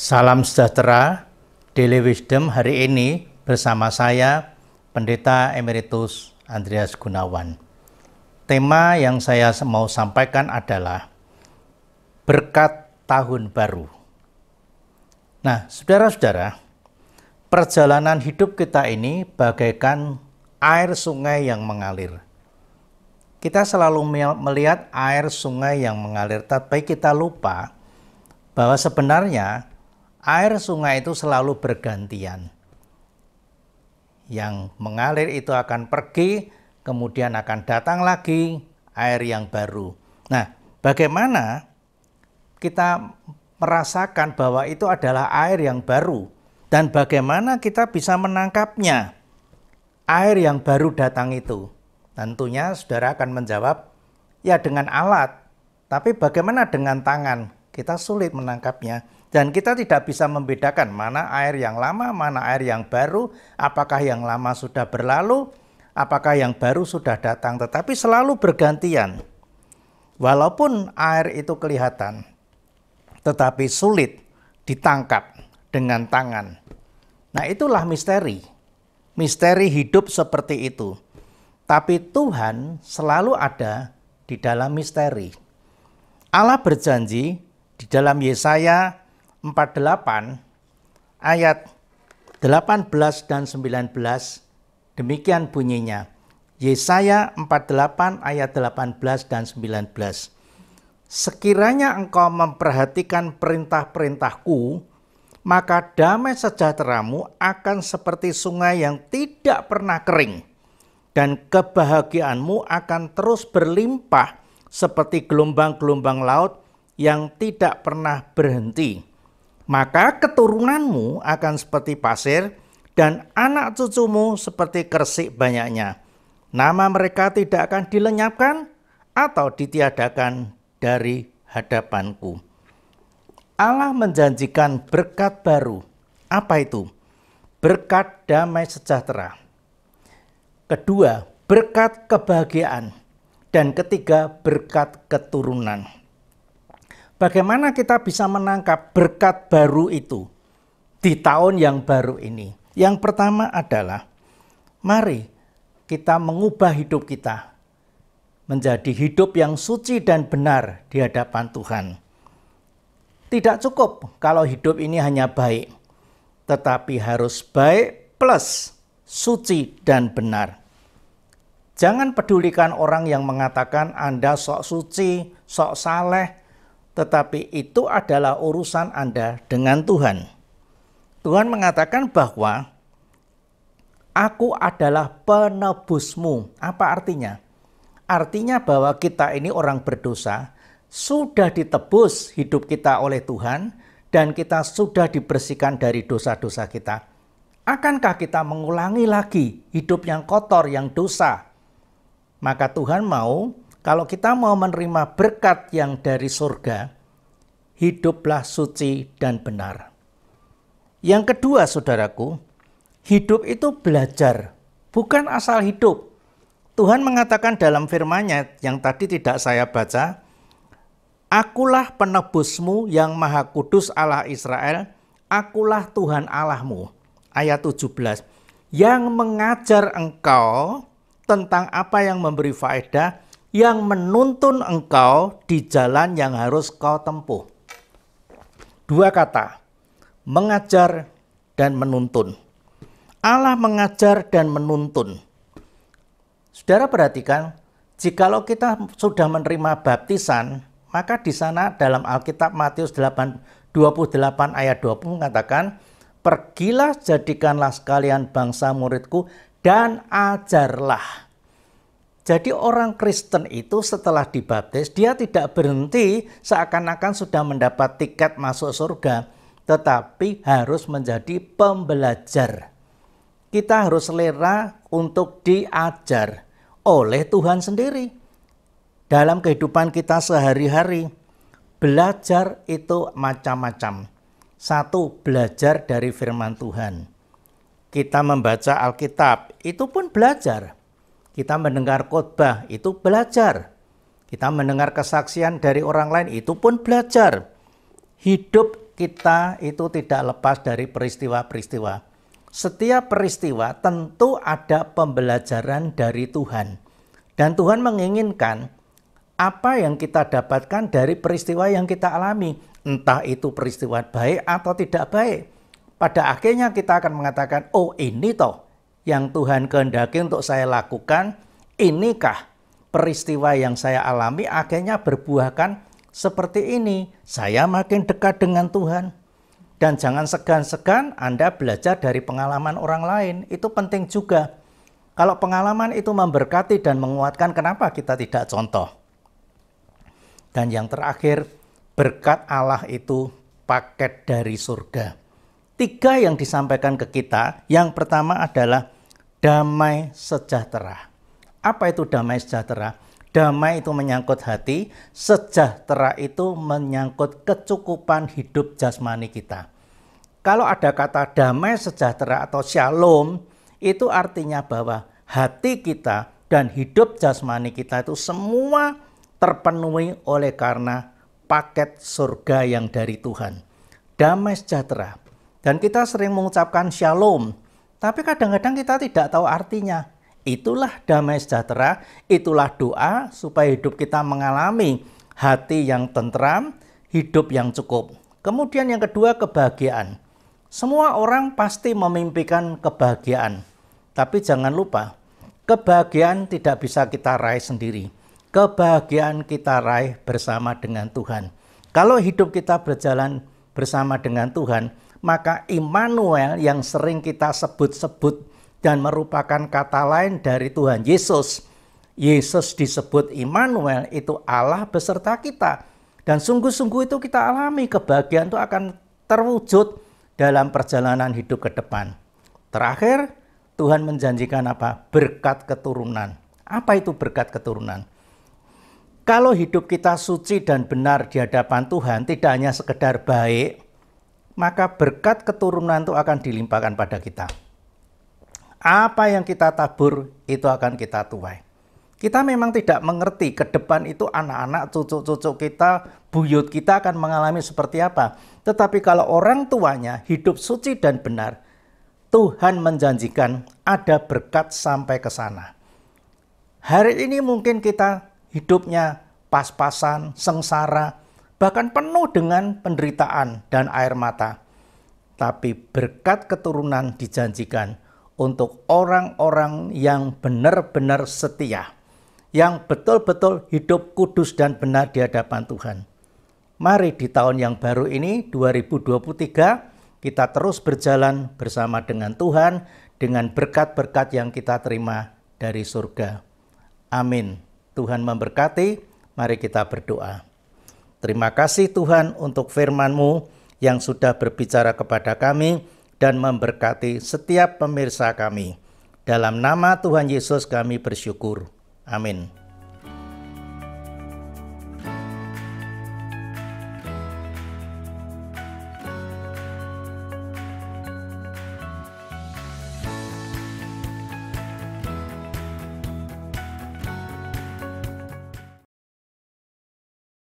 Salam sejahtera, Daily Wisdom hari ini bersama saya, Pendeta Emeritus Andreas Gunawan. Tema yang saya mau sampaikan adalah berkat tahun baru. Nah, saudara-saudara, perjalanan hidup kita ini bagaikan air sungai yang mengalir. Kita selalu melihat air sungai yang mengalir, tapi kita lupa bahwa sebenarnya air sungai itu selalu bergantian. Yang mengalir itu akan pergi, kemudian akan datang lagi air yang baru. Nah, bagaimana kita merasakan bahwa itu adalah air yang baru? Dan bagaimana kita bisa menangkapnya? Air yang baru datang itu. Tentunya saudara akan menjawab, ya dengan alat. Tapi bagaimana dengan tangan? Kita sulit menangkapnya. Dan kita tidak bisa membedakan mana air yang lama, mana air yang baru, apakah yang lama sudah berlalu, apakah yang baru sudah datang, tetapi selalu bergantian. Walaupun air itu kelihatan, tetapi sulit ditangkap dengan tangan. Nah, itulah misteri. Misteri hidup seperti itu. Tapi Tuhan selalu ada di dalam misteri. Allah berjanji di dalam Yesaya 48 ayat 18 dan 19, demikian bunyinya. Yesaya 48 ayat 18 dan 19. Sekiranya engkau memperhatikan perintah-perintahku, maka damai sejahteramu akan seperti sungai yang tidak pernah kering, dan kebahagiaanmu akan terus berlimpah seperti gelombang-gelombang laut yang tidak pernah berhenti. Maka keturunanmu akan seperti pasir dan anak cucumu seperti kersik banyaknya. Nama mereka tidak akan dilenyapkan atau ditiadakan dari hadapanku. Allah menjanjikan berkat baru. Apa itu? Berkat damai sejahtera. Kedua, berkat kebahagiaan. Dan ketiga, berkat keturunan. Bagaimana kita bisa menangkap berkat baru itu di tahun yang baru ini? Yang pertama adalah, mari kita mengubah hidup kita menjadi hidup yang suci dan benar di hadapan Tuhan. Tidak cukup kalau hidup ini hanya baik, tetapi harus baik plus suci dan benar. Jangan pedulikan orang yang mengatakan Anda sok suci, sok saleh, tetapi itu adalah urusan Anda dengan Tuhan. Tuhan mengatakan bahwa aku adalah penebusmu. Apa artinya? Artinya bahwa kita ini orang berdosa, sudah ditebus hidup kita oleh Tuhan, dan kita sudah dibersihkan dari dosa-dosa kita. Akankah kita mengulangi lagi hidup yang kotor, yang dosa? Maka Tuhan mau, kalau kita mau menerima berkat yang dari surga, hiduplah suci dan benar. Yang kedua, saudaraku, hidup itu belajar, bukan asal hidup. Tuhan mengatakan dalam firman-Nya yang tadi tidak saya baca, akulah penebusmu yang maha kudus Allah Israel, akulah Tuhan Allahmu. Ayat 17, yang mengajar engkau tentang apa yang memberi faedah, yang menuntun engkau di jalan yang harus kau tempuh. Dua kata, mengajar dan menuntun. Allah mengajar dan menuntun. Saudara perhatikan, jikalau kita sudah menerima baptisan, maka di sana dalam Alkitab Matius 28 ayat 20 mengatakan, pergilah jadikanlah sekalian bangsa muridku dan ajarlah. Jadi orang Kristen itu setelah dibaptis, dia tidak berhenti seakan-akan sudah mendapat tiket masuk surga, tetapi harus menjadi pembelajar. Kita harus selera untuk diajar oleh Tuhan sendiri. Dalam kehidupan kita sehari-hari, belajar itu macam-macam. Satu, belajar dari firman Tuhan. Kita membaca Alkitab, itu pun belajar. Kita mendengar khotbah, itu belajar. Kita mendengar kesaksian dari orang lain, itu pun belajar. Hidup kita itu tidak lepas dari peristiwa-peristiwa. Setiap peristiwa tentu ada pembelajaran dari Tuhan. Dan Tuhan menginginkan apa yang kita dapatkan dari peristiwa yang kita alami. Entah itu peristiwa baik atau tidak baik. Pada akhirnya kita akan mengatakan, oh ini toh yang Tuhan kehendaki untuk saya lakukan. Inikah peristiwa yang saya alami akhirnya berbuahkan seperti ini. Saya makin dekat dengan Tuhan. Dan jangan segan-segan Anda belajar dari pengalaman orang lain. Itu penting juga. Kalau pengalaman itu memberkati dan menguatkan, kenapa kita tidak contoh? Dan yang terakhir, berkat Allah itu paket dari surga. 3 yang disampaikan ke kita. Yang pertama adalah damai sejahtera. Apa itu damai sejahtera? Damai itu menyangkut hati, sejahtera itu menyangkut kecukupan hidup jasmani kita. Kalau ada kata damai sejahtera atau shalom, itu artinya bahwa hati kita dan hidup jasmani kita itu semua terpenuhi oleh karena paket surga yang dari Tuhan. Damai sejahtera. Dan kita sering mengucapkan shalom, tapi kadang-kadang kita tidak tahu artinya. Itulah damai sejahtera, itulah doa supaya hidup kita mengalami hati yang tentram, hidup yang cukup. Kemudian yang kedua, kebahagiaan. Semua orang pasti memimpikan kebahagiaan. Tapi jangan lupa, kebahagiaan tidak bisa kita raih sendiri. Kebahagiaan kita raih bersama dengan Tuhan. Kalau hidup kita berjalan bersama dengan Tuhan, maka Immanuel yang sering kita sebut-sebut dan merupakan kata lain dari Tuhan Yesus. Yesus disebut Immanuel, itu Allah beserta kita. Dan sungguh-sungguh itu kita alami, kebahagiaan itu akan terwujud dalam perjalanan hidup ke depan. Terakhir, Tuhan menjanjikan apa? Berkat keturunan. Apa itu berkat keturunan? Kalau hidup kita suci dan benar di hadapan Tuhan, tidak hanya sekedar baik, maka berkat keturunan itu akan dilimpahkan pada kita. Apa yang kita tabur, itu akan kita tuai. Kita memang tidak mengerti ke depan itu anak-anak, cucu-cucu kita, buyut kita akan mengalami seperti apa. Tetapi kalau orang tuanya hidup suci dan benar, Tuhan menjanjikan ada berkat sampai ke sana. Hari ini mungkin kita hidupnya pas-pasan, sengsara, bahkan penuh dengan penderitaan dan air mata. Tapi berkat keturunan dijanjikan untuk orang-orang yang benar-benar setia, yang betul-betul hidup kudus dan benar di hadapan Tuhan. Mari di tahun yang baru ini, 2023, kita terus berjalan bersama dengan Tuhan, dengan berkat-berkat yang kita terima dari surga. Amin. Tuhan memberkati, mari kita berdoa. Terima kasih Tuhan untuk firman-Mu yang sudah berbicara kepada kami, dan memberkati setiap pemirsa kami. Dalam nama Tuhan Yesus kami bersyukur. Amin.